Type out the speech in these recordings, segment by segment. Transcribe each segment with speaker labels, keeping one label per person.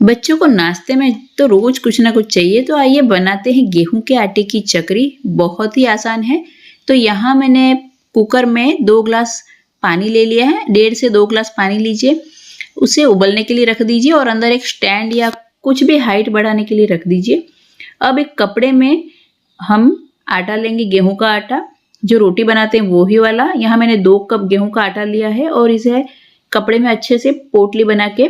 Speaker 1: बच्चों को नाश्ते में तो रोज कुछ ना कुछ चाहिए, तो आइए बनाते हैं गेहूं के आटे की चकरी। बहुत ही आसान है। तो यहाँ मैंने कुकर में 2 ग्लास पानी ले लिया है। 1.5 से 2 ग्लास पानी लीजिए, उसे उबलने के लिए रख दीजिए और अंदर एक स्टैंड या कुछ भी हाइट बढ़ाने के लिए रख दीजिए। अब एक कपड़े में हम आटा लेंगे, गेहूं का आटा जो रोटी बनाते हैं वही वाला। यहाँ मैंने 2 कप गेहूं का आटा लिया है और इसे कपड़े में अच्छे से पोटली बना के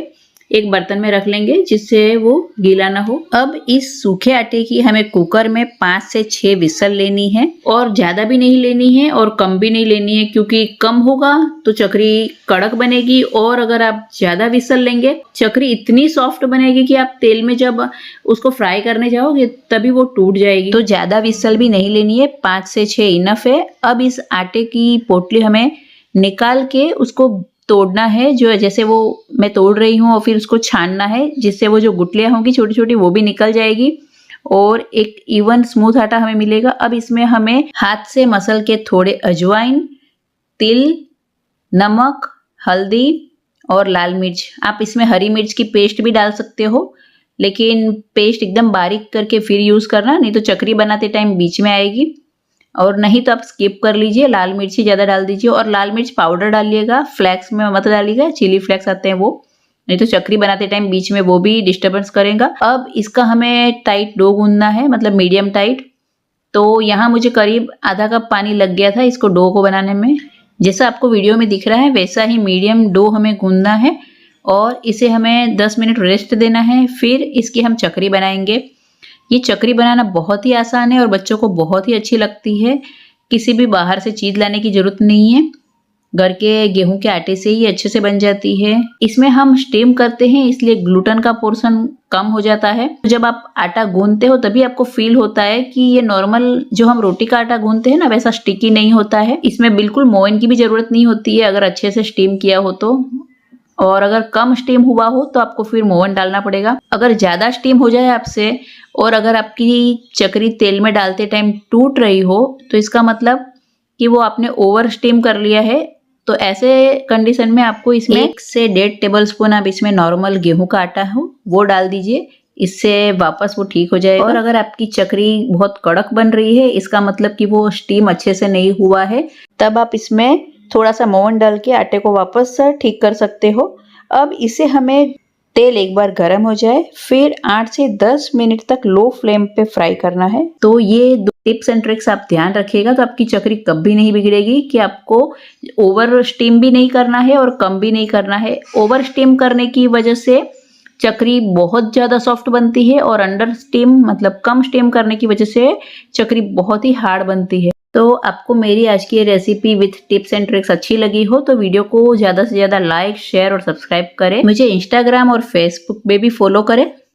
Speaker 1: एक बर्तन में रख लेंगे जिससे वो गीला ना हो। अब इस सूखे आटे की हमें कुकर में 5 से 6 विसल लेनी है और ज्यादा भी नहीं लेनी है और कम भी नहीं लेनी है, क्योंकि कम होगा तो चकरी कड़क बनेगी और अगर आप ज्यादा विसल लेंगे चकरी इतनी सॉफ्ट बनेगी कि आप तेल में जब उसको फ्राई करने जाओगे तभी वो टूट जाएगी। तो ज्यादा विसल भी नहीं लेनी है, 5 से 6 इनफ है। अब इस आटे की पोटली हमें निकाल के उसको तोड़ना है, जो जैसे वो मैं तोड़ रही हूँ, और फिर उसको छानना है जिससे वो जो गुठलियाँ होंगी छोटी छोटी वो भी निकल जाएगी और एक इवन स्मूथ आटा हमें मिलेगा। अब इसमें हमें हाथ से मसल के थोड़े अजवाइन, तिल, नमक, हल्दी और लाल मिर्च, आप इसमें हरी मिर्च की पेस्ट भी डाल सकते हो, लेकिन पेस्ट एकदम बारीक करके फिर यूज करना, नहीं तो चकरी बनाते टाइम बीच में आएगी। और नहीं तो आप स्किप कर लीजिए, लाल मिर्ची ज़्यादा डाल दीजिए और लाल मिर्च पाउडर डालिएगा, फ्लेक्स में मत डालिएगा, चिली फ्लेक्स आते हैं वो, नहीं तो चकरी बनाते टाइम बीच में वो भी डिस्टर्बेंस करेगा। अब इसका हमें टाइट डो गूंदना है, मतलब मीडियम टाइट। तो यहाँ मुझे करीब आधा कप पानी लग गया था इसको डो को बनाने में। जैसा आपको वीडियो में दिख रहा है वैसा ही मीडियम डो हमें गूंदना है और इसे हमें 10 मिनट रेस्ट देना है, फिर इसकी हम चकरी बनाएंगे। ये चकरी बनाना बहुत ही आसान है और बच्चों को बहुत ही अच्छी लगती है। किसी भी बाहर से चीज लाने की जरूरत नहीं है, घर के गेहूं के आटे से ही अच्छे से बन जाती है। इसमें हम स्टीम करते हैं इसलिए ग्लूटेन का पोर्शन कम हो जाता है। जब आप आटा गूंदते हो तभी आपको फील होता है कि ये नॉर्मल जो हम रोटी का आटा गूंदते हैं ना वैसा स्टिकी नहीं होता है। इसमें बिल्कुल मोइन की भी जरूरत नहीं होती है अगर अच्छे से स्टीम किया हो तो, और अगर कम स्टीम हुआ हो तो आपको फिर मोवन डालना पड़ेगा। अगर ज्यादा स्टीम हो जाए आपसे और अगर आपकी चकरी तेल में डालते टाइम टूट रही हो तो इसका मतलब कि वो आपने ओवर स्टीम कर लिया है। तो ऐसे कंडीशन में आपको इसमें 1 से 1.5 टेबलस्पून आप इसमें नॉर्मल गेहूं का आटा हो वो डाल दीजिए, इससे वापस वो ठीक हो जाएगा। और अगर आपकी चकरी बहुत कड़क बन रही है इसका मतलब कि वो स्टीम अच्छे से नहीं हुआ है, तब आप इसमें थोड़ा सा मोवन डाल के आटे को वापस ठीक कर सकते हो। अब इसे हमें तेल एक बार गर्म हो जाए फिर 8 से 10 मिनट तक लो फ्लेम पे फ्राई करना है। तो ये 2 टिप्स एंड ट्रिक्स आप ध्यान रखिएगा तो आपकी चकरी कभी नहीं बिगड़ेगी कि आपको ओवर स्टीम भी नहीं करना है और कम भी नहीं करना है। ओवर स्टीम करने की वजह से चकरी बहुत ज्यादा सॉफ्ट बनती है और अंडर स्टीम मतलब कम स्टीम करने की वजह से चकरी बहुत ही हार्ड बनती है। तो आपको मेरी आज की ये recipe with tips and tricks अच्छी लगी हो तो वीडियो को ज्यादा से ज्यादा लाइक, शेयर और सब्सक्राइब करें। मुझे इंस्टाग्राम और फेसबुक पे भी फॉलो करें।